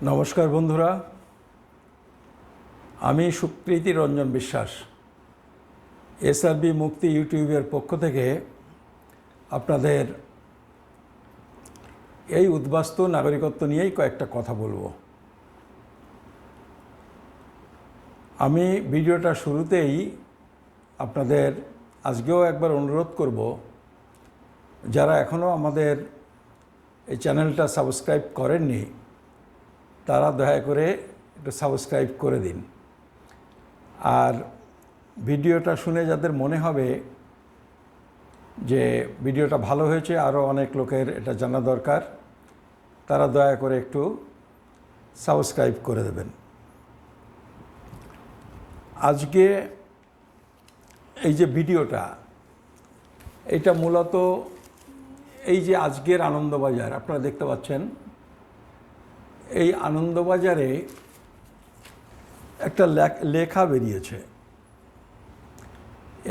নমস্কার বন্ধুরা, আমি সুপ্রীতি রঞ্জন বিশ্বাস এসআরবি মুক্তি ইউটিউবের পক্ষ থেকে আপনাদের এই উদ্বাস্তু নাগরিকত্ব নিয়েই কয়েকটা কথা বলবো। আমি ভিডিওটা শুরুতেই আপনাদের আজকেও একবার অনুরোধ করব, যারা এখনও আমাদের এই চ্যানেলটা সাবস্ক্রাইব করেননি তারা দয়া করে একটু সাবস্ক্রাইব করে দিন। আর ভিডিওটা শুনে যাদের মনে হবে যে ভিডিওটা ভালো হয়েছে, আরও অনেক লোকের এটা জানা দরকার, তারা দয়া করে একটু সাবস্ক্রাইব করে দেবেন। আজকে এই যে ভিডিওটা, এটা মূলত এই যে আজকের আনন্দবাজার আপনারা দেখতে পাচ্ছেন, এই আনন্দবাজারে একটা লেখা বেরিয়েছে।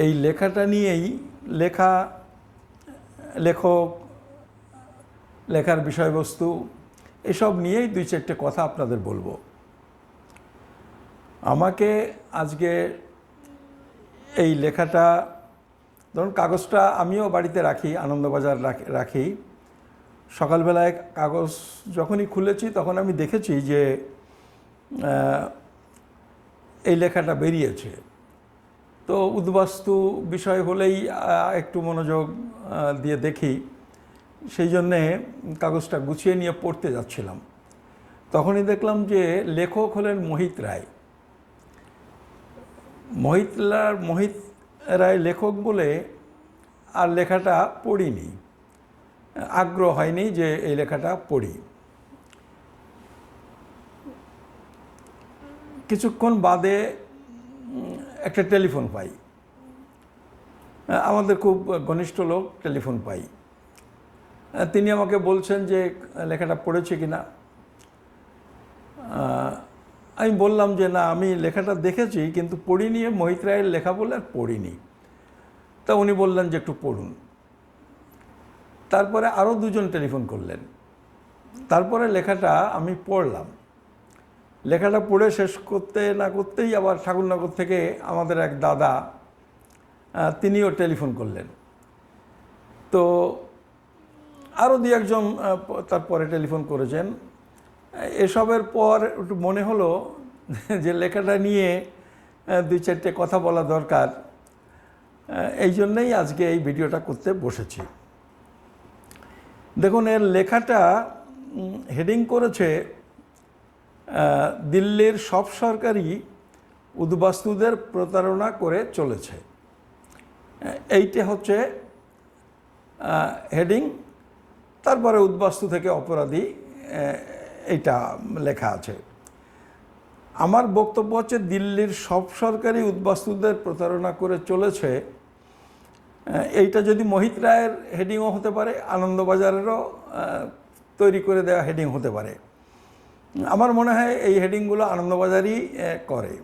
এই লেখাটা নিয়েই লেখক, লেখার বিষয়বস্তু এসব নিয়েই দুই চারটে কথা আপনাদের বলবো। আমাকে আজকে এই লেখাটা, ধরুন কাগজটা আমিও বাড়িতে রাখি, আনন্দবাজার রাখি। সকালবেলায় কাগজ যখনই খুলেছি তখন আমি দেখেছি যে এই লেখাটা বেরিয়েছে। তো উদ্বাস্তু বিষয় হলেই একটু মনোযোগ দিয়ে দেখি, সেই জন্যে কাগজটা গুছিয়ে নিয়ে পড়তে যাচ্ছিলাম। তখনই দেখলাম যে লেখক হলেন মোহিত রায়। মোহিত রায় লেখক বলে আর লেখাটা পড়িনি, আগ্রহ হয়নি যে এই লেখাটা পড়ি। কিছুক্ষণ বাদে একটা টেলিফোন পাই, আমাদের খুব ঘনিষ্ঠ লোক, টেলিফোন পাই। তিনি আমাকে বলছেন যে লেখাটা পড়েছে কিনা। আমি বললাম যে না, আমি লেখাটা দেখেছি কিন্তু পড়িনি, মোহিত রায়ের লেখা বলে আর পড়িনি। তা উনি বললেন যে একটু পড়ুন। তারপরে আরও দুজন টেলিফোন করলেন। তারপরে লেখাটা আমি পড়লাম। লেখাটা পড়ে শেষ করতে না করতেই আবার ঠাকুরনগর থেকে আমাদের এক দাদা, তিনিও টেলিফোন করলেন। তো আরও দু একজন তারপরে টেলিফোন করেছেন। এসবের পর একটু মনে হলো যে লেখাটা নিয়ে দুই চারটে কথা বলা দরকার। এই জন্যেই আজকে এই ভিডিওটা করতে বসেছি। দেখুন, এর লেখাটা হেডিং করেছে দিল্লির সব সরকারি উদ্বাস্তুদের প্রতারণা করে চলেছে। এইটা হচ্ছে হেডিং। তারপরে উদ্বাস্তু থেকে অপরাধী, এইটা লেখা আছে। আমার বক্তব্য হচ্ছে দিল্লির সব সরকারি উদ্বাস্তুদের প্রতারণা করে চলেছে। এইটা যদি মোহিত রায়ের হেডিংও হতে পারে, আনন্দবাজারেরও তৈরি করে দেওয়া হেডিং হতে পারে। আমার মনে হয় এই হেডিংগুলো আনন্দবাজারই করে।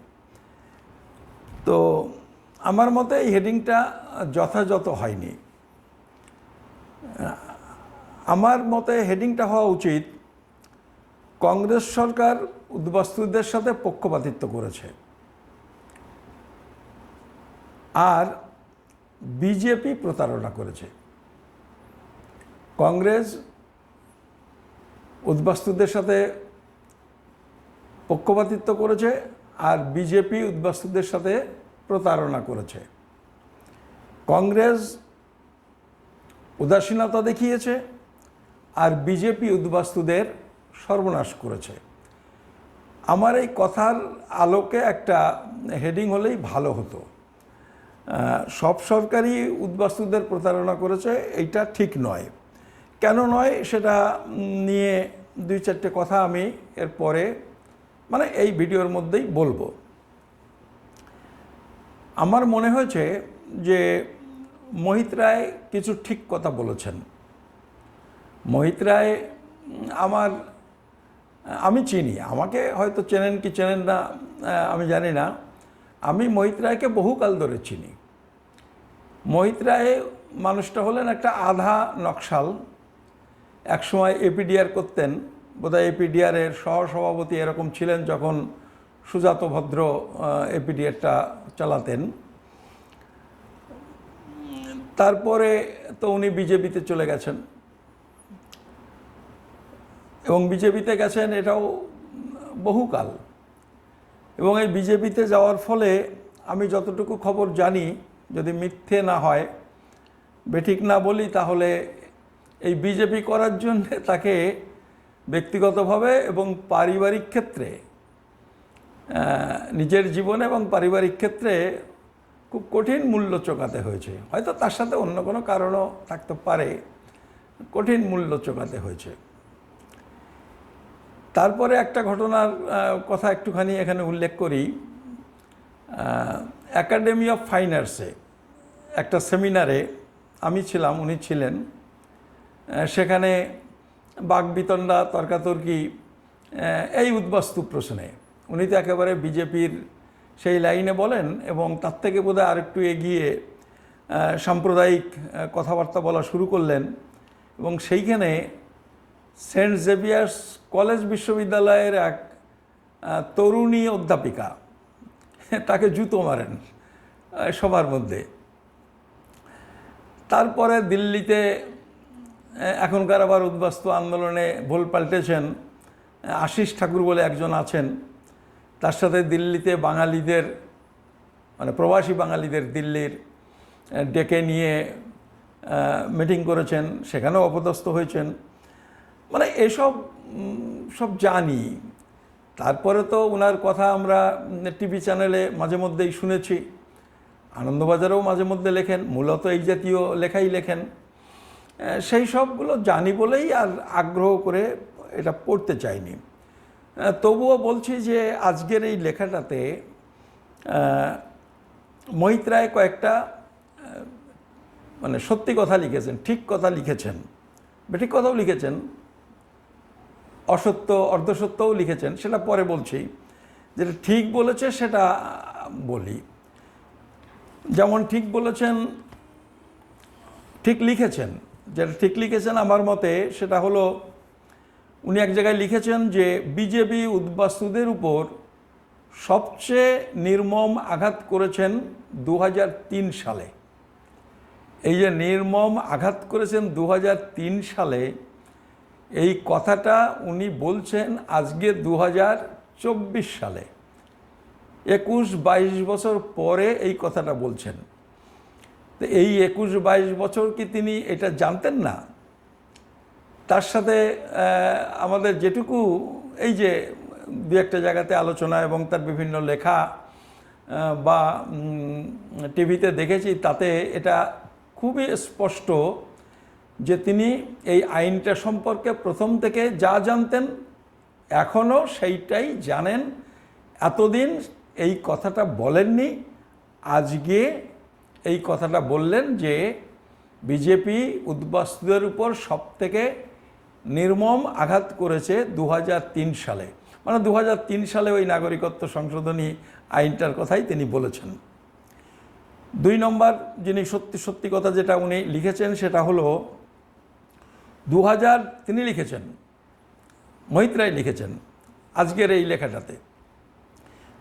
তো আমার মতে এই হেডিংটা যথাযথ হয়নি। আমার মতে হেডিংটা হওয়া উচিত, কংগ্রেস সরকার উদ্বাস্তুদের সাথে পক্ষপাতিত্ব করেছে আর বিজেপি প্রতারণা করেছে। কংগ্রেস উদ্বাস্তুদের সাথে পক্ষপাতিত্ব করেছে আর বিজেপি উদ্বাস্তুদের সাথে প্রতারণা করেছে। কংগ্রেস উদাসীনতা দেখিয়েছে আর বিজেপি উদ্বাস্তুদের সর্বনাশ করেছে। আমার এই কথার আলোকে একটা হেডিং হলেই ভালো হতো, সব সরকারি উদ্বাস্তুদের প্রতারণা করেছে। এইটা ঠিক নয়। কেন নয় সেটা নিয়ে দুই চারটে কথা আমি এরপরে, মানে এই ভিডিওর মধ্যেই বলবো। আমার মনে হয়েছে যে মোহিত রায় কিছু ঠিক কথা বলেছেন। মোহিত রায় আমি চিনি, আমাকে হয়তো চেনেন কি চেনেন না আমি জানি না। আমি মোহিত রায়কে বহুকাল ধরে চিনি। মোহিত রায় মানুষটা হলেন একটা আধা নকশাল। একসময় এপিডিআর করতেন, বোধহয় এপিডিআরের সহসভাপতি এরকম ছিলেন যখন সুজাত ভদ্র এপিডিআরটা চালাতেন। তারপরে তো উনি বিজেপিতে চলে গেছেন, এবং বিজেপিতে গেছেন এটাও বহুকাল। এবং এই বিজেপিতে যাওয়ার ফলে আমি যতটুকু খবর জানি, যদি মিথ্যে না হয়, বেঠিক না বলি, তাহলে এই বিজেপি করার জন্য তাকে ব্যক্তিগতভাবে এবং পারিবারিক ক্ষেত্রে, নিজের জীবনে এবং পারিবারিক ক্ষেত্রে খুব কঠিন মূল্য চোকাতে হয়েছে। হয়তো তার সাথে অন্য কোনো কারণও থাকতে পারে, কঠিন মূল্য চোকাতে হয়েছে। তারপরে একটা ঘটনার কথা একটুখানি এখানে উল্লেখ করি। একাডেমি অফ ফাইন আর্টসে একটা সেমিনারে আমি ছিলাম, উনি ছিলেন। সেখানে বাকবিতণ্ডা, তর্কাতর্কি, এই উদ্বাস্তু প্রশ্নে। উনি তো একেবারে বিজেপির সেই লাইনে বলেন, এবং তার থেকে বোধহয় আরেকটু এগিয়ে সাম্প্রদায়িক কথাবার্তা বলা শুরু করলেন। এবং সেইখানে সেন্ট জেভিয়ার্স কলেজ বিশ্ববিদ্যালয়ের এক তরুণী অধ্যাপিকা তাকে জুতো মারেন সবার মধ্যে। তারপরে দিল্লিতে এখনকার আবার উদ্বাস্তু আন্দোলনে ভোল পাল্টেছেন, আশিস ঠাকুর বলে একজন আছেন। তার সাথে দিল্লিতে বাঙালিদের, মানে প্রবাসী বাঙালিদের দিল্লির ডেকে নিয়ে মিটিং করেছেন, সেখানেও অপদস্থ হয়েছেন। মানে এসব সব জানি। তারপরে তো ওনার কথা আমরা টিভি চ্যানেলে মাঝে মধ্যেই শুনেছি, আনন্দবাজারেও মাঝে মধ্যে লেখেন, মূলত এই জাতীয় লেখাই লেখেন। সেই সবগুলো জানি বলেই আর আগ্রহ করে এটা পড়তে চাইনি। তবুও বলছি যে আজকের এই লেখাটাতে মোহিত রায় কয়েকটা মানে সত্যি কথা লিখেছেন, ঠিক কথা লিখেছেন, বেঠিক কথাও লিখেছেন, অসত্য অর্ধসত্যও লিখেছেন। সেটা পরে বলছি। যেটা ঠিক বলেছে সেটা বলি। যেমন ঠিক বলেছেন, ঠিক লিখেছেন, যেটা ঠিক লিখেছেন আমার মতে সেটা হলো, উনি এক জায়গায় লিখেছেন যে বিজেপি উদ্বাস্তুদের উপর সবচেয়ে নির্মম আঘাত করেছেন 2003 সালে। এই যে নির্মম আঘাত করেছেন 2003 সালে, এই কথাটা উনি বলছেন আজকে 2024 সালে, 21-22 বছর পরে এই কথাটা বলছেন। তো এই 21-22 বছর কি তিনি এটা জানতেন না? তার সাথে আমাদের যেটুকু এই যে দু একটা জায়গাতে আলোচনা এবং তার বিভিন্ন লেখা বা টিভিতে দেখেছি, তাতে এটা খুবই স্পষ্ট যে তিনি এই আইনটা সম্পর্কে প্রথম থেকে যা জানতেন এখনও সেইটাই জানেন। এতদিন এই কথাটা বলেননি, আজকে এই কথাটা বললেন যে বিজেপি উদ্বাস্তুদের উপর সবথেকে নির্মম আঘাত করেছে 2003 সালে। মানে 2003 সালে ওই নাগরিকত্ব সংশোধনী আইনটার কথাই তিনি বলেছেন। 2 নম্বর যিনি সত্যি সত্যি কথা যেটা উনি লিখেছেন সেটা হলো তিনি লিখেছেন, মোহিত রায় লিখেছেন আজকের এই লেখাটাতে,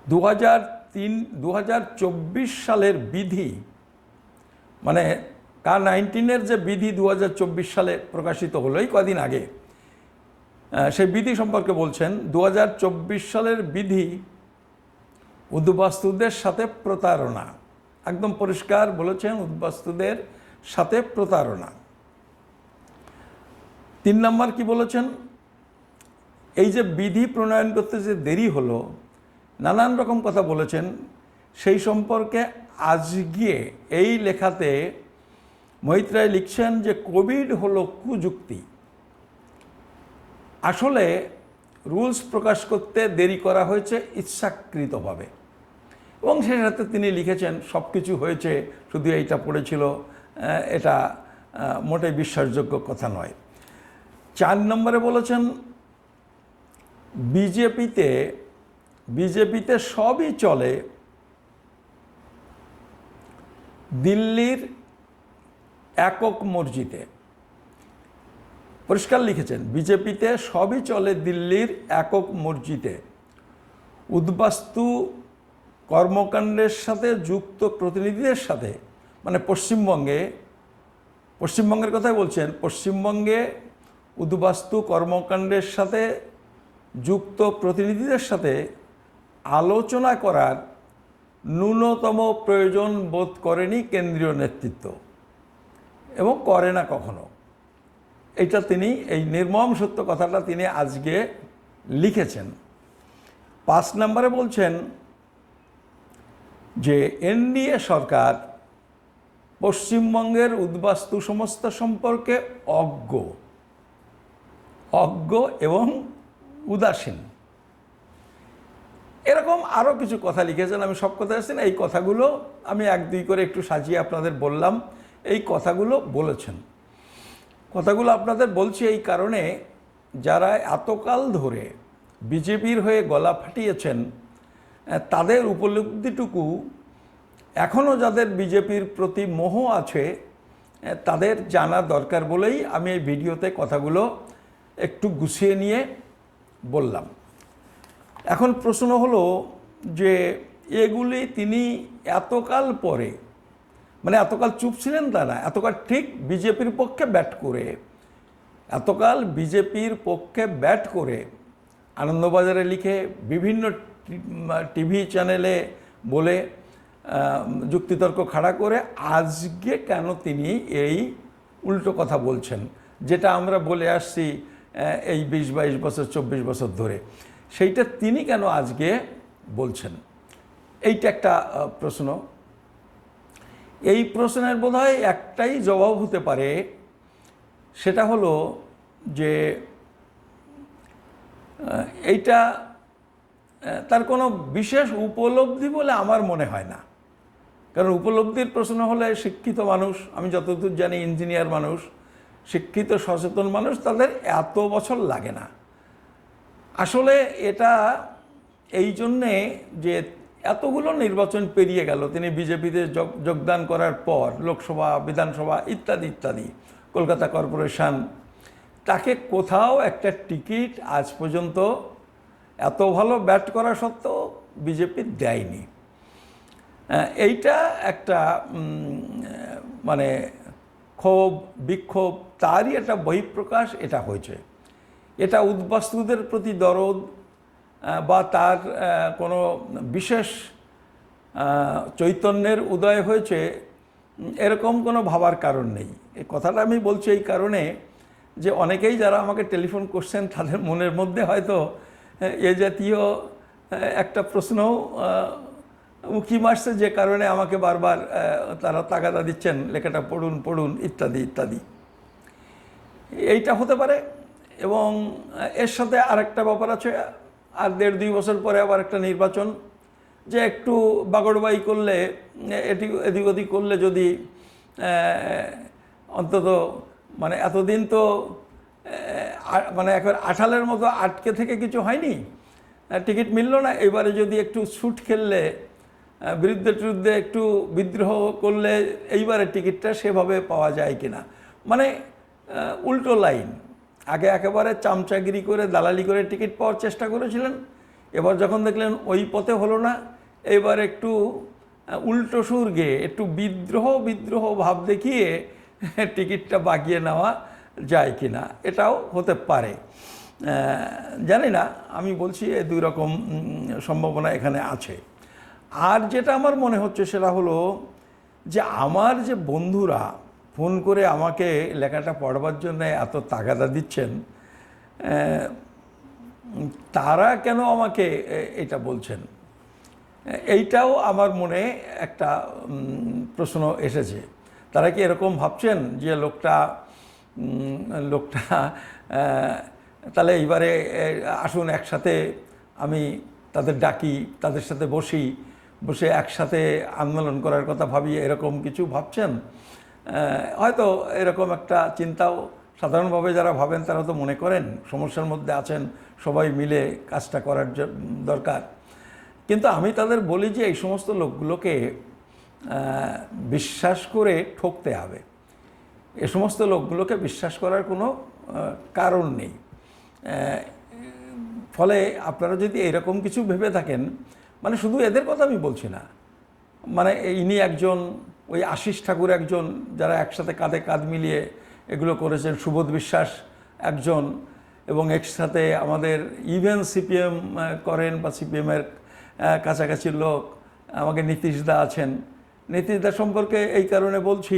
2024 সালের বিধি, মানে K-19 যে বিধি 2024 সালে প্রকাশিত হলো এই কদিন আগে, সেই বিধি সম্পর্কে বলছেন 2024 সালের বিধি উদ্বাস্তুদের সাথে প্রতারণা। একদম পরিষ্কার বলেছেন, উদ্বাস্তুদের সাথে প্রতারণা। 3 নম্বর কি বলেছেন, এই যে বিধি প্রণয়ন করতে যে দেরি হলো, নানান রকম কথা বলেছেন। সেই সম্পর্কে আজকে এই লেখাতে মোহিত রায় লিখছেন যে কোভিড হলো কুযুক্তি। আসলে রুলস প্রকাশ করতে দেরি করা হয়েছে ইচ্ছাকৃতভাবে, এবং সেই সাথে তিনি লিখেছেন সব কিছু হয়েছে, শুধু এইটা পড়েছিল, এটা মোটেই বিশ্বাসযোগ্য কথা নয়। 4 নম্বরে বলেছেন বিজেপিতে সবই চলে, দিল্লির একক মর্জিতে। পরিষ্কার লিখেছেন, বিজেপিতে সবই চলে দিল্লির একক মসজিদে, উদ্বাস্তু কর্মকাণ্ডের সাথে যুক্ত প্রতিনিধিদের সাথে, মানে পশ্চিমবঙ্গের কথাই বলছেন, পশ্চিমবঙ্গে উদ্বাস্তু কর্মকাণ্ডের সাথে যুক্ত প্রতিনিধিদের সাথে আলোচনা করার ন্যূনতম প্রয়োজন বোধ করেনি কেন্দ্রীয় নেতৃত্ব এবং করে না কখনো। এটা তিনি, এই নির্মম সত্য কথাটা তিনি আজকে লিখেছেন। 5 নম্বরে বলছেন যে এনডিএ সরকার পশ্চিমবঙ্গের উদ্বাস্তু সংস্থা সম্পর্কে অজ্ঞ এবং উদাসীন। এরকম আরও কিছু কথা লিখেছেন, আমি সব কথা আসছি না, এই কথাগুলো আমি 1-2 করে একটু সাজিয়ে আপনাদের বললাম। এই কথাগুলো বলেছেন, কথাগুলো আপনাদের বলছি এই কারণে, যারা এতকাল ধরে বিজেপির হয়ে গলা ফাটিয়েছেন তাদের উপলব্ধিটুকু এখনও যাদের বিজেপির প্রতি মোহ আছে তাদের জানা দরকার বলেই আমি এই ভিডিওতে কথাগুলো একটু গুছিয়ে নিয়ে বললাম। এখন প্রশ্ন হলো যে এগুলি তিনি এতকাল পরে, মানে এতকাল চুপ ছিলেন তা না, এতকাল ঠিক বিজেপির পক্ষে ব্যাট করে আনন্দবাজারে লিখে, বিভিন্ন টিভি চ্যানেলে বলে, যুক্তিতর্ক খাড়া করে আজকে কেন তিনি এই উল্টো কথা বলছেন, যেটা আমরা বলে আসছি এই 20-22 বছর 24 বছর ধরে, সেইটা তিনি কেন আজকে বলছেন? এইটা একটা প্রশ্ন। এই প্রশ্নের বোধহয় একটাই জবাব হতে পারে, সেটা হলো যে এইটা তার কোনো বিশেষ উপলব্ধি বলে আমার মনে হয় না। কারণ উপলব্ধির প্রশ্ন হলে শিক্ষিত মানুষ, আমি যতদূর জানি ইঞ্জিনিয়ার মানুষ, শিক্ষিত সচেতন মানুষ, তাদের এত বছর লাগে না। আসলে এটা এই জন্যে যে এতগুলো নির্বাচন পেরিয়ে গেল, তিনি বিজেপিতে যোগদান করার পর, লোকসভা, বিধানসভা ইত্যাদি ইত্যাদি, কলকাতা কর্পোরেশন, তাকে কোথাও একটা টিকিট আজ পর্যন্ত এত ভালো ব্যাট করা সত্ত্বেও বিজেপি দেয়নি। এইটা একটা মানে ক্ষোভ, বিক্ষোভ, তারই একটা বহিঃপ্রকাশ এটা হয়েছে। এটা উদ্বাস্তুদের প্রতি দরদ বা তার কোনো বিশেষ চৈতন্যের উদয় হয়েছে এরকম কোনো ভাবার কারণ নেই। এই কথাটা আমি বলছি এই কারণে যে অনেকেই যারা আমাকে টেলিফোন করছেন তাদের মনের মধ্যে হয়তো এ জাতীয় একটা প্রশ্নও উঁকি মারছে, যে কারণে আমাকে বারবার তারা তাগাদা দিচ্ছেন, লেখাটা পড়ুন ইত্যাদি ইত্যাদি। এইটা হতে পারে। এবং এর সাথে আরেকটা ব্যাপার আছে, আর 1.5-2 বছর পরে আবার একটা নির্বাচন, যে একটু বাগড়বাই করলে, এদিক ওদিক করলে যদি অন্তত, মানে এতদিন তো মানে একবার আঠালের মতো আটকে থেকে কিছু হয়নি, টিকিট মিলল না, এবারে যদি একটু ছুট খেললে, বিরুদ্ধে একটু বিদ্রোহ করলে এইবারে টিকিটটা সেভাবে পাওয়া যায় কিনা, মানে উল্টো লাইন। আগে একেবারে চামচাগিরি করে, দালালি করে টিকিট পাওয়ার চেষ্টা করেছিলেন, এবার যখন দেখলেন ওই পথে হলো না, এবার একটু উল্টো সুর গেয়ে, একটু বিদ্রোহ ভাব দেখিয়ে টিকিটটা বাগিয়ে নেওয়া যায় কিনা, এটাও হতে পারে, জানি না। আমি বলছি এই 2 রকম সম্ভাবনা এখানে আছে। আর যেটা আমার মনে হচ্ছে সেটা হলো যে আমার যে বন্ধুরা ফোন করে আমাকে লেখাটা পড়বার জন্য এত তাগাদা দিচ্ছেন, তারা কেন আমাকে এটা বলছেন, এইটাও আমার মনে একটা প্রশ্ন এসেছে। তারা কি এরকম ভাবছেন যে লোকটা তাহলে এইবারে আসুন একসাথে আমি তাদের ডাকি, তাদের সাথে বসে একসাথে আন্দোলন করার কথা ভাবি, এরকম কিছু ভাবছেন? হয়তো এরকম একটা চিন্তাও সাধারণভাবে যারা ভাবেন তারা তো মনে করেন সমস্যার মধ্যে আছেন, সবাই মিলে কাজটা করার দরকার। কিন্তু আমি তাদের বলি যে এই সমস্ত লোকগুলোকে বিশ্বাস করে ঠকতে হবে। এ সমস্ত লোকগুলোকে বিশ্বাস করার কোনো কারণ নেই। ফলে আপনারা যদি এরকম কিছু ভেবে থাকেন, মানে শুধু এদের কথা আমি বলছি না, মানে ইনি একজন, ওই আশিস ঠাকুর একজন, যারা একসাথে কাঁধে কাঁধ মিলিয়ে এগুলো করেছেন, সুবোধ বিশ্বাস একজন, এবং একসাথে আমাদের ইভেন সিপিএম করেন বা সিপিএমের কাছাকাছি লোক, আমাকে নীতিশদা আছেন। নীতিশদা সম্পর্কে এই কারণে বলছি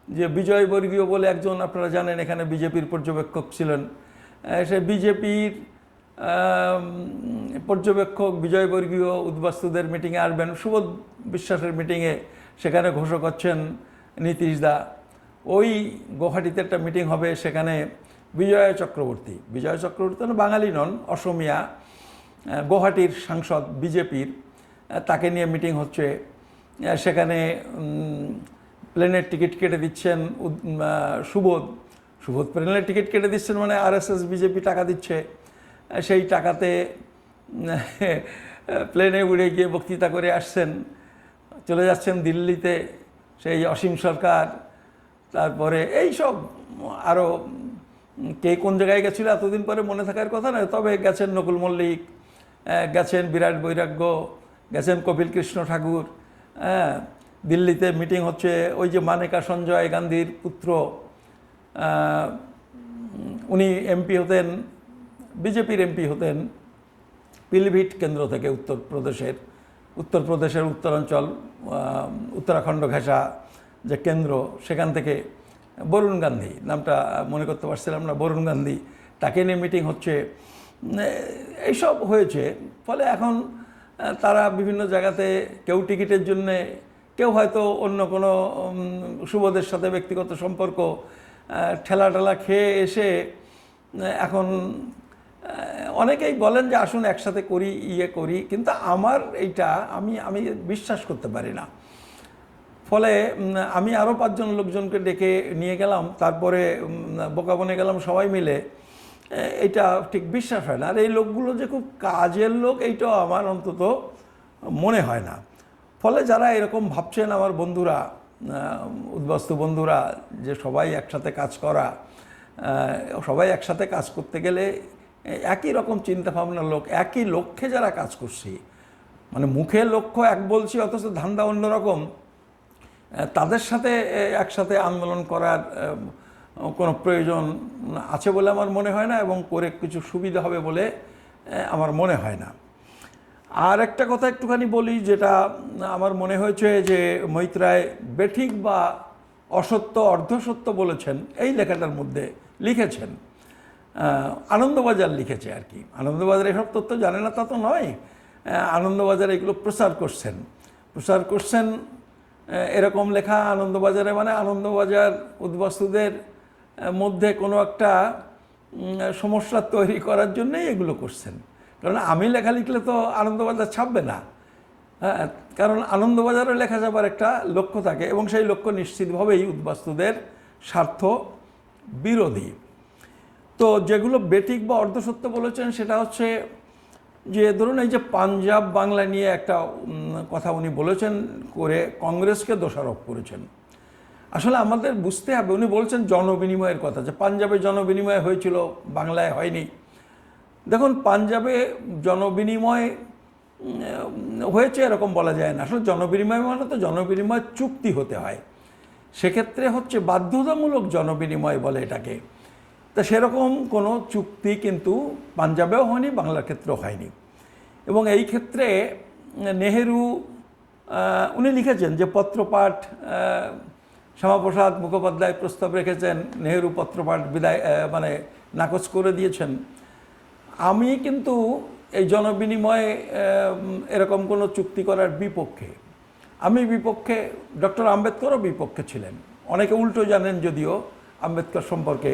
যে বিজয়বর্গীয় বলে একজন, আপনারা জানেন এখানে বিজেপির পর্যবেক্ষক ছিলেন, সে বিজেপির পর্যবেক্ষক বিজয়বর্গীয় উদ্বাস্তুদের মিটিংয়ে আসবেন, সুবোধ বিশ্বাসের মিটিংয়ে, সেখানে ঘোষক হচ্ছেন নীতিশদা। ওই গুয়াহাটিতে একটা মিটিং হবে, সেখানে বিজয় চক্রবর্তী বাঙালি নন, অসমিয়া, গুয়াহাটির সাংসদ বিজেপির, তাকে নিয়ে মিটিং হচ্ছে। সেখানে প্লেনের টিকিট কেটে দিচ্ছেন সুবোধ প্লেনের টিকিট কেটে দিচ্ছেন, মানে আরএসএস বিজেপি টাকা দিচ্ছে। সেই টাকাতে প্লেনে উড়ে গিয়ে বক্তৃতা করে আসছেন, চলে যাচ্ছেন দিল্লিতে সেই অসীম সরকার, তারপরে এই সব আরও কে কোন জায়গায় গেছিল এতদিন পরে মনে থাকার কথা নয়, তবে গেছেন নকুল মল্লিক, গেছেন বিরাট বৈরাগ্য, গেছেন কপিল কৃষ্ণ ঠাকুর। দিল্লিতে মিটিং হচ্ছে, ওই যে মানেকা সঞ্জয় গান্ধীর পুত্র, উনি এমপি হতেন, বিজেপির এমপি হতেন পিলিভিট কেন্দ্র থেকে, উত্তরপ্রদেশের উত্তরাঞ্চল, উত্তরাখণ্ড ঘেঁষা যে কেন্দ্র, সেখান থেকে বরুণ গান্ধী, নামটা মনে করতে পারছিলাম না, বরুণ গান্ধী, তাকে নিয়ে মিটিং হচ্ছে। এইসব হয়েছে। ফলে এখন তারা বিভিন্ন জায়গাতে, কেউ টিকিটের জন্যে, কেউ হয়তো অন্য কোনো সুবোধের সাথে ব্যক্তিগত সম্পর্ক, ঠেলা খেয়ে এসে এখন অনেকেই বলেন যে আসুন একসাথে করি, করি, কিন্তু আমার এইটা আমি বিশ্বাস করতে পারি না। ফলে আমি আরও 5 জন লোকজনকে ডেকে নিয়ে গেলাম, তারপরে বোকা বনে গেলাম সবাই মিলে। এটা ঠিক বিশ্বাস হয় না। আর এই লোকগুলো যে খুব কাজের লোক, এইটাও আমার অন্তত মনে হয় না। ফলে যারা এরকম ভাবছেন, আমার বন্ধুরা, উদ্বাস্তু বন্ধুরা, যে সবাই একসাথে কাজ করা, সবাই একসাথে কাজ করতে গেলে একই রকম চিন্তাভাবনার লোক, একই লক্ষ্যে যারা কাজ করছি, মানে মুখে লক্ষ্য এক বলছি অথচ ধান্দা অন্যরকম, তাদের সাথে একসাথে আন্দোলন করার কোনো প্রয়োজন আছে বলে আমার মনে হয় না, এবং করে কিছু সুবিধা হবে বলে আমার মনে হয় না। আর একটা কথা একটুখানি বলি, যেটা আমার মনে হয়েছে যে মৈত্রায় বেঠিক বা অসত্য, অর্ধসত্য বলেছেন এই লেখাটার মধ্যে লিখেছেন। আনন্দবাজার লিখেছে আর কি। আনন্দবাজার এসব তথ্য জানে না তা তো নয়, আনন্দবাজার এগুলো প্রচার করছেন এরকম লেখা আনন্দবাজারে, মানে আনন্দবাজার উদ্বাস্তুদের মধ্যে কোনো একটা সমস্যা তৈরি করার জন্যই এগুলো করছেন। কারণ আমি লেখা লিখলে তো আনন্দবাজার ছাপবে না, কারণ আনন্দবাজারে লেখা যাবার একটা লক্ষ্য থাকে, এবং সেই লক্ষ্য নিশ্চিতভাবেই উদ্বাস্তুদের স্বার্থ বিরোধী। তো যেগুলো বেঠিক বা অর্ধসত্য বলেছেন, সেটা হচ্ছে যে ধরুন এই যে পাঞ্জাব বাংলা নিয়ে একটা কথা উনি বলেছেন, করে কংগ্রেসকে দোষারোপ করেছেন। আসলে আমাদের বুঝতে হবে, উনি বলছেন জনবিনিময়ের কথা, যে পাঞ্জাবে জনবিনিময় হয়েছিল, বাংলায় হয়নি। দেখুন, পাঞ্জাবে জনবিনিময় হয়েছে এরকম বলা যায় না। আসলে জনবিনিময় মানে তো জনবিনিময় চুক্তি হতে হয়, সেক্ষেত্রে হচ্ছে বাধ্যতামূলক জনবিনিময় বলে এটাকে। তা সেরকম কোনো চুক্তি কিন্তু পাঞ্জাবেও হয়নি, বাংলার ক্ষেত্রেও হয়নি। এবং এই ক্ষেত্রে নেহেরু, উনি লিখেছেন যে পত্রপাঠ, শ্যামাপ্রসাদ মুখোপাধ্যায় প্রস্তাব রেখেছেন, নেহেরু পত্রপাঠ মানে নাকচ করে দিয়েছেন। আমি কিন্তু এই জনবিনিময়ে এরকম কোনো চুক্তি করার বিপক্ষে। আমি বিপক্ষে, ডক্টর আম্বেদকরও বিপক্ষে ছিলেন। অনেকে উল্টো জানেন যদিও আম্বেদকর সম্পর্কে।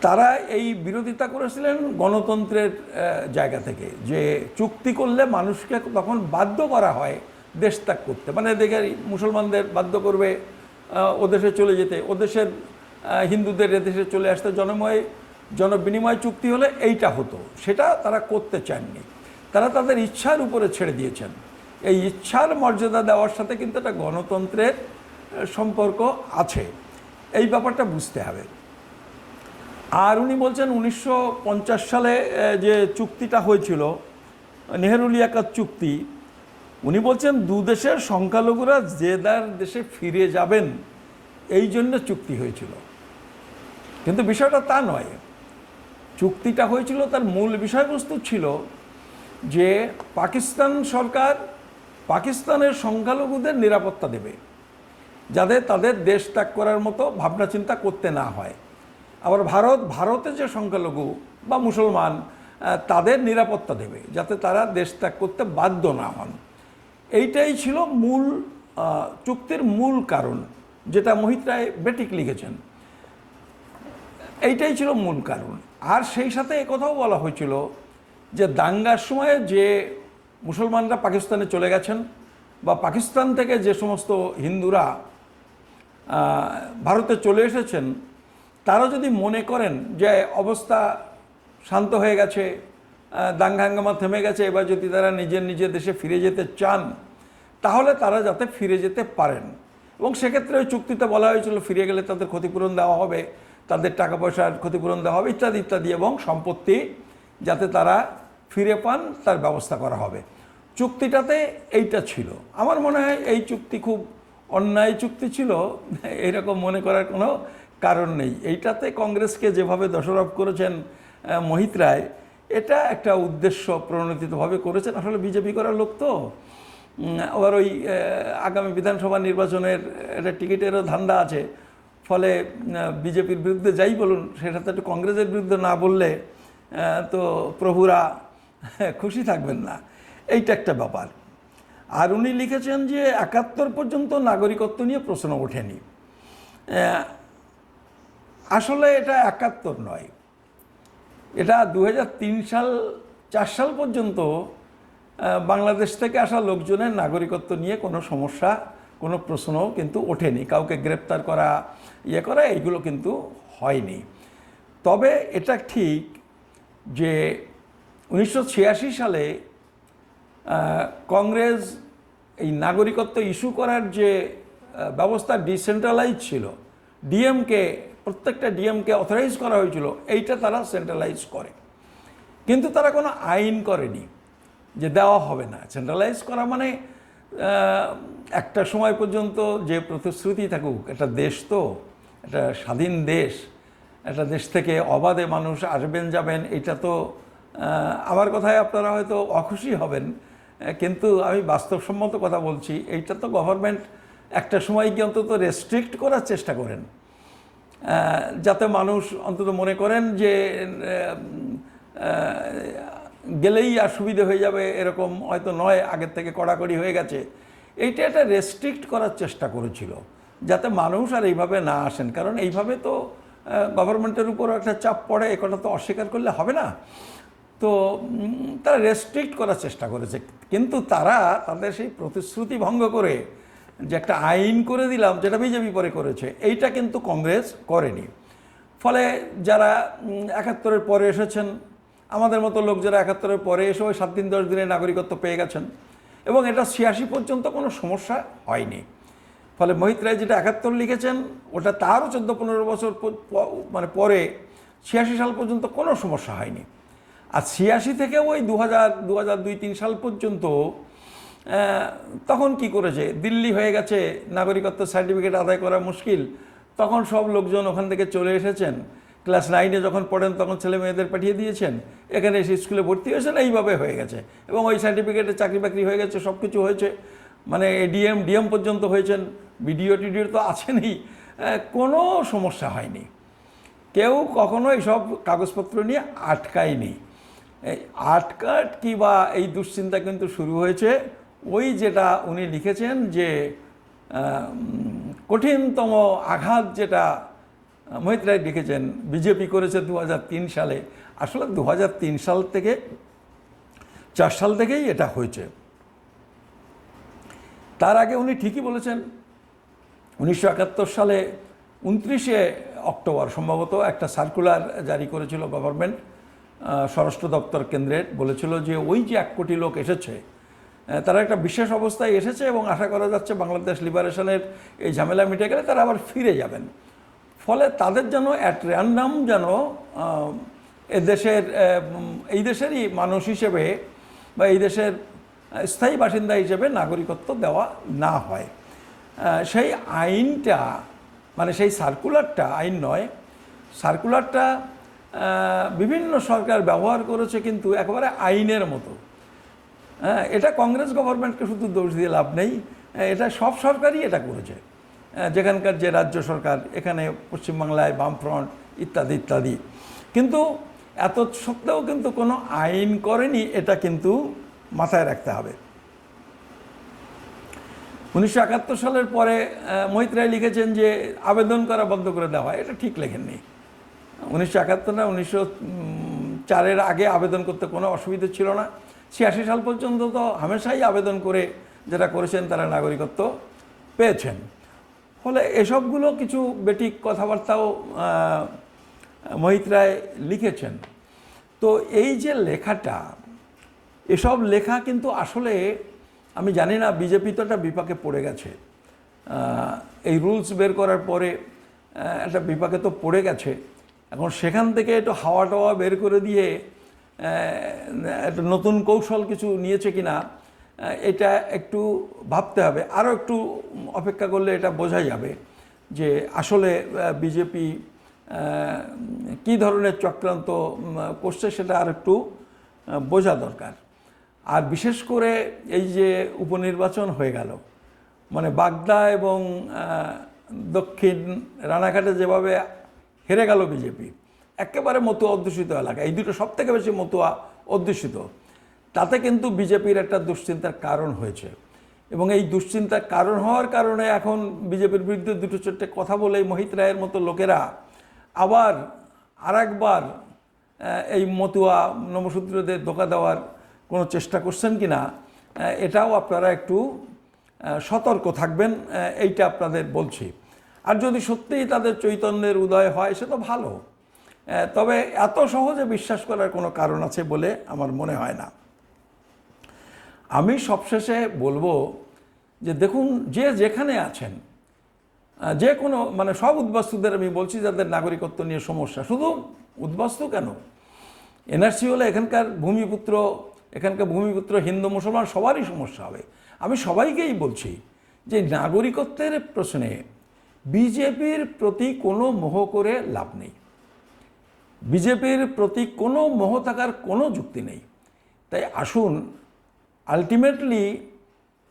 তারা এই বিরোধিতা করেছিলেন গণতন্ত্রের জায়গা থেকে, যে চুক্তি করলে মানুষকে তখন বাধ্য করা হয় দেশ ত্যাগ করতে, মানে দেখে মুসলমানদের বাধ্য করবে ওদেশে চলে যেতে, ওদেশের হিন্দুদের এদেশে চলে আসতে। জনবিনিময় চুক্তি হলে এইটা হতো, সেটা তারা করতে চাননি। তারা তাদের ইচ্ছার উপরে ছেড়ে দিয়েছেন। এই ইচ্ছার মর্যাদা দেওয়ার সাথে কিন্তু একটা গণতন্ত্রের সম্পর্ক আছে, এই ব্যাপারটা বুঝতে হবে। আর উনি বলছেন 1950 সালে যে চুক্তিটা হয়েছিল নেহেরু লিয়াকত চুক্তি, উনি বলছেন দু দেশের সংখ্যালঘুরা যে যার দেশে ফিরে যাবেন এই জন্য চুক্তি হয়েছিল। কিন্তু বিষয়টা তা নয়। চুক্তিটা হয়েছিল, তার মূল বিষয়বস্তু ছিল যে পাকিস্তান সরকার পাকিস্তানের সংখ্যালঘুদের নিরাপত্তা দেবে, যাতে তাদের দেশ ত্যাগ করার মতো ভাবনা চিন্তা করতে না হয়। আবার ভারতে যে সংখ্যালঘু বা মুসলমান তাদের নিরাপত্তা দেবে, যাতে তারা দেশ ত্যাগ করতে বাধ্য না হন। এইটাই ছিল মূল চুক্তির মূল কারণ, যেটা মোহিত রায় বেটিক লিখেছেন। এইটাই ছিল মূল কারণ। আর সেই সাথে একথাও বলা হয়েছিল যে দাঙ্গার সময়ে যে মুসলমানরা পাকিস্তানে চলে গেছেন বা পাকিস্তান থেকে যে সমস্ত হিন্দুরা ভারতে চলে এসেছেন, তারা যদি মনে করেন যে অবস্থা শান্ত হয়ে গেছে, দাঙ্গা হাঙ্গামা থেমে গেছে, এবার যদি তারা নিজের দেশে ফিরে যেতে চান, তাহলে তারা যাতে ফিরে যেতে পারেন। এবং সেক্ষেত্রে ওই চুক্তিতে বলা হয়েছিল ফিরে গেলে তাদের ক্ষতিপূরণ দেওয়া হবে, তাদের টাকা পয়সার ক্ষতিপূরণ দেওয়া হবে ইত্যাদি ইত্যাদি, এবং সম্পত্তি যাতে তারা ফিরে পান তার ব্যবস্থা করা হবে। চুক্তিটাতে এইটা ছিল। আমার মনে হয় এই চুক্তি খুব অন্যায় চুক্তি ছিল, এইরকম মনে করার কোনো কারণ নেই। এইটাতে কংগ্রেসকে যেভাবে দোষারোপ করেছেন মোহিত রায়, এটা একটা উদ্দেশ্য প্রণোদিতভাবে করেছেন। আসলে বিজেপি করার লোক তো, আবার ওই আগামী বিধানসভা নির্বাচনের একটা টিকিটেরও ধান্দা আছে, ফলে বিজেপির বিরুদ্ধে যাই বলুন সেটাতে একটু কংগ্রেসের বিরুদ্ধে না বললে তো প্রভুরা খুশি থাকবেন না, এইটা একটা ব্যাপার। আর উনি লিখেছেন যে 71 পর্যন্ত নাগরিকত্ব নিয়ে প্রশ্ন ওঠেনি। আসলে এটা 71 নয়, এটা 2003-4 সাল পর্যন্ত বাংলাদেশ থেকে আসা লোকজনের নাগরিকত্ব নিয়ে কোনো সমস্যা, কোনো প্রশ্ন কিন্তু ওঠেনি। কাউকে গ্রেপ্তার করা, করা এইগুলো কিন্তু হয়নি। তবে এটা ঠিক যে 1986 সালে কংগ্রেস এই নাগরিকত্ব ইস্যু করার যে ব্যবস্থা ডিসেন্ট্রালাইজ ছিল, প্রত্যেকটা ডিএমকে অথরাইজ করা হয়েছিল, এইটা তারা সেন্ট্রালাইজ করে। কিন্তু তারা কোনো আইন করেনি যে দেওয়া হবে না। সেন্ট্রালাইজ করা মানে একটা সময় পর্যন্ত যে প্রতিশ্রুতি থাকুক, একটা দেশ তো, একটা স্বাধীন দেশ, একটা দেশ থেকে অবাধে মানুষ আসবেন যাবেন, এটা তো আমার কথায় আপনারা হয়তো অখুশি হবেন, কিন্তু আমি বাস্তবসম্মত কথা বলছি। এইটা তো গভর্নমেন্ট একটা সময় গিয়ে অন্তত রেস্ট্রিক্ট করার চেষ্টা করেন, যাতে মানুষ অন্তত মনে করেন যে গেলেই আর সুবিধে হয়ে যাবে, এরকম হয়তো নয়, আগের থেকে কড়াকড়ি হয়ে গেছে। এইটা একটা রেস্ট্রিক্ট করার চেষ্টা করেছিল, যাতে মানুষ আর এইভাবে না আসেন। কারণ এইভাবে তো গভর্নমেন্টের উপরও একটা চাপ পড়ে, এ কথা তো অস্বীকার করলে হবে না। তো তারা রেস্ট্রিক্ট করার চেষ্টা করেছে, কিন্তু তারা তাদের সেই প্রতিশ্রুতি ভঙ্গ করে যে একটা আইন করে দিলাম, যেটা বিজেপি পরে করেছে, এইটা কিন্তু কংগ্রেস করেনি। ফলে যারা 71-এর পরে এসেছেন, আমাদের মতো লোক যারা 71-এর পরে এসে ওই 7 দিন 10 দিনের নাগরিকত্ব পেয়ে গেছেন, এবং এটা 86 পর্যন্ত কোনো সমস্যা হয়নি। ফলে মোহিত রায় যেটা 71 লিখেছেন, ওটা তারও 14-15 বছর মানে পরে 86 সাল পর্যন্ত কোনো সমস্যা হয়নি। আর 86 থেকে ওই 2002-2003 সাল পর্যন্ত তখন কি করেছে, দিল্লি হয়ে গেছে, নাগরিকত্ব সার্টিফিকেট আদায় করা মুশকিল, তখন সব লোকজন ওখান থেকে চলে এসেছেন। ক্লাস 9-এ যখন পড়েন তখন ছেলে মেয়েদের পাঠিয়ে দিয়েছেন, এখানে এসে স্কুলে ভর্তি হয়েছেন, এইভাবে হয়ে গেছে। এবং ওই সার্টিফিকেটে চাকরি বাকরি হয়ে গেছে, সব কিছু হয়েছে, মানে ডিএম পর্যন্ত হয়েছেন, বিডিও টিডিও তো আছেনই, কোনো সমস্যা হয়নি। কেউ কখনো এইসব কাগজপত্র নিয়ে আটকায়নি। এই আটকাট বা এই দুশ্চিন্তা কিন্তু শুরু হয়েছে ওই যেটা উনি লিখেছেন যে কঠিনতম আঘাত, যেটা মোহিত রায় লিখেছেন বিজেপি করেছে 2003 সালে। আসলে 2003 সাল থেকে 4 সাল থেকেই এটা হয়েছে। তার আগে উনি ঠিকই বলেছেন, 1971 সালে 29শে অক্টোবর সম্ভবত একটা সার্কুলার জারি করেছিল গভর্নমেন্ট, স্বরাষ্ট্র দপ্তর কেন্দ্রের, বলেছিল যে ওই যে 1 কোটি লোক এসেছে, তারা একটা বিশেষ অবস্থায় এসেছে এবং আশা করা যাচ্ছে বাংলাদেশ লিবারেশনের এই ঝামেলা মিটে গেলে তারা আবার ফিরে যাবেন। ফলে তাদের যেন অ্যাট র্যান্ডাম যেন এই দেশেরই মানুষ হিসেবে বা এই দেশের স্থায়ী বাসিন্দা হিসেবে নাগরিকত্ব দেওয়া না হয়। সেই আইনটা মানে সেই সার্কুলারটা, আইন নয়, সার্কুলারটা বিভিন্ন সরকার ব্যবহার করেছে কিন্তু একেবারে আইনের মতো। এটা কংগ্রেস গভর্নমেন্টকে শুধু দোষ দিয়ে লাভ নেই, এটা সব সরকারই এটা করেছে। যেখানকার যে রাজ্য সরকার, এখানে পশ্চিমবাংলায় বামফ্রন্ট ইত্যাদি ইত্যাদি, কিন্তু এত সত্ত্বেও কিন্তু কোনো আইন করেনি, এটা কিন্তু মাথায় রাখতে হবে। 1971 সালের পরে মোহিত রায় লিখেছেন যে আবেদন করা বন্ধ করে দেওয়া হয়, এটা ঠিক লেখেননি। 1971 না 1904-এর আগে আবেদন করতে কোনো অসুবিধা ছিল না। 86 সাল পর্যন্ত তো হামেশাই আবেদন করে যারা করেছেন তারা নাগরিকত্ব পেয়েছেন। ফলে এসবগুলো কিছু বেঠিক কথাবার্তাও মোহিত রায় লিখেছেন। তো এই যে লেখাটা, এসব লেখা কিন্তু আসলে আমি জানি না, বিজেপি তো একটা বিপাকে পড়ে গেছে। এই রুলস বের করার পরে একটা বিপাকে তো পড়ে গেছে। এখন সেখান থেকে একটু হাওয়া টাওয়া বের করে দিয়ে একটা নতুন কৌশল কিছু নিয়েছে কিনা এটা একটু ভাবতে হবে। আরও একটু অপেক্ষা করলে এটা বোঝা যাবে যে আসলে বিজেপি কী ধরনের চক্রান্ত করছে, সেটা আর একটু বোঝা দরকার। আর বিশেষ করে এই যে উপনির্বাচন হয়ে গেল, মানে বাগদা এবং দক্ষিণ রানাঘাটে যেভাবে হেরে গেল বিজেপি, একেবারে মতুয়া অধ্যুষিত এলাকা, এই দুটো সবথেকে বেশি মতুয়া অধ্যুষিত, তাতে কিন্তু বিজেপির একটা দুশ্চিন্তার কারণ হয়েছে। এবং এই দুশ্চিন্তার কারণ হওয়ার কারণে এখন বিজেপির বিরুদ্ধে দুটো চারটে কথা বলে মোহিত রায়ের মতো লোকেরা আবার আরেকবার এই মতুয়া নমশূদ্রদের ধোঁকা দেওয়ার কোনো চেষ্টা করছেন কি না, এটাও আপনারা একটু সতর্ক থাকবেন, এইটা আপনাদের বলছি। আর যদি সত্যিই তাদের চৈতন্যের উদয় হয় সে তো ভালো, তবে এত সহজে বিশ্বাস করার কোনো কারণ আছে বলে আমার মনে হয় না। আমি সবশেষে বলবো যে দেখুন, যে যেখানে আছেন, যে কোনো মানে সব উদ্বাস্তুদের আমি বলছি যাদের নাগরিকত্ব নিয়ে সমস্যা, শুধু উদ্বাস্তু কেন, এনআরসি হলে এখানকার ভূমিপুত্র হিন্দু মুসলমান সবারই সমস্যা হবে। আমি সবাইকেই বলছি যে নাগরিকত্বের প্রশ্নে বিজেপির প্রতি কোনো মোহ করে লাভ নেই, বিজেপির প্রতি কোনো মোহ থাকার কোনো যুক্তি নেই। তাই আসুন আলটিমেটলি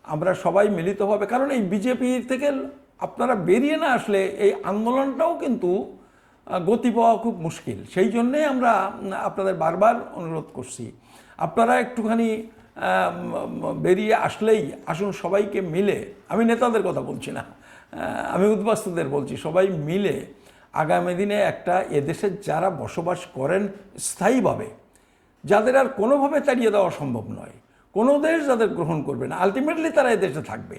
আমরা সবাই মিলিত হবে, কারণ এই বিজেপি থেকে আপনারা বেরিয়ে না আসলে এই আন্দোলনটাও কিন্তু গতি পাওয়া খুব মুশকিল। সেই জন্যেই আমরা আপনাদের বারবার অনুরোধ করছি, আপনারা একটুখানি বেরিয়ে আসলেই আসুন, সবাইকে মিলে, আমি নেতাদের কথা বলছি না, আমি উদ্বাস্তুদের বলছি, সবাই মিলে আগামী দিনে একটা এদেশের যারা বসবাস করেন স্থায়ীভাবে, যাদের আর কোনোভাবে তাড়িয়ে দেওয়া সম্ভব নয়, কোনো দেশ যাদের গ্রহণ করবে না, আলটিমেটলি তারা এই দেশে থাকবে,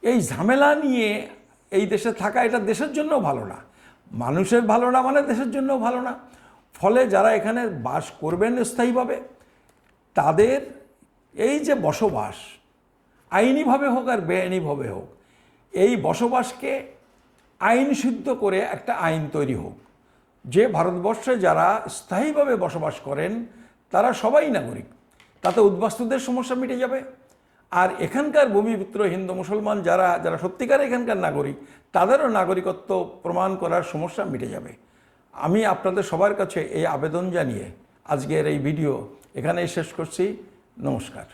এই ঝামেলা নিয়ে এই দেশে থাকা এটা দেশের জন্যও ভালো না, মানুষের ভালো না, মানে দেশের জন্যও ভালো না। ফলে যারা এখানে বাস করবেন স্থায়ীভাবে, তাদের এই যে বসবাস, আইনিভাবে হোক আর বেআইনিভাবে হোক, এই বসবাসকে আইন সিদ্ধ করে একটা আইন তৈরি হোক যে ভারতবর্ষে যারা স্থায়ীভাবে বসবাস করেন তারা সবাই নাগরিক, তাতে উদ্বাস্তুদের সমস্যা মিটে যাবে। আর এখানকার ভূমিপুত্র হিন্দু মুসলমান যারা সত্যিকার এখানকার নাগরিক, তাদেরও নাগরিকত্ব প্রমাণ করার সমস্যা মিটে যাবে। আমি আপনাদের সবার কাছে এই আবেদন জানিয়ে আজকের এই ভিডিও এখানেই শেষ করছি। নমস্কার।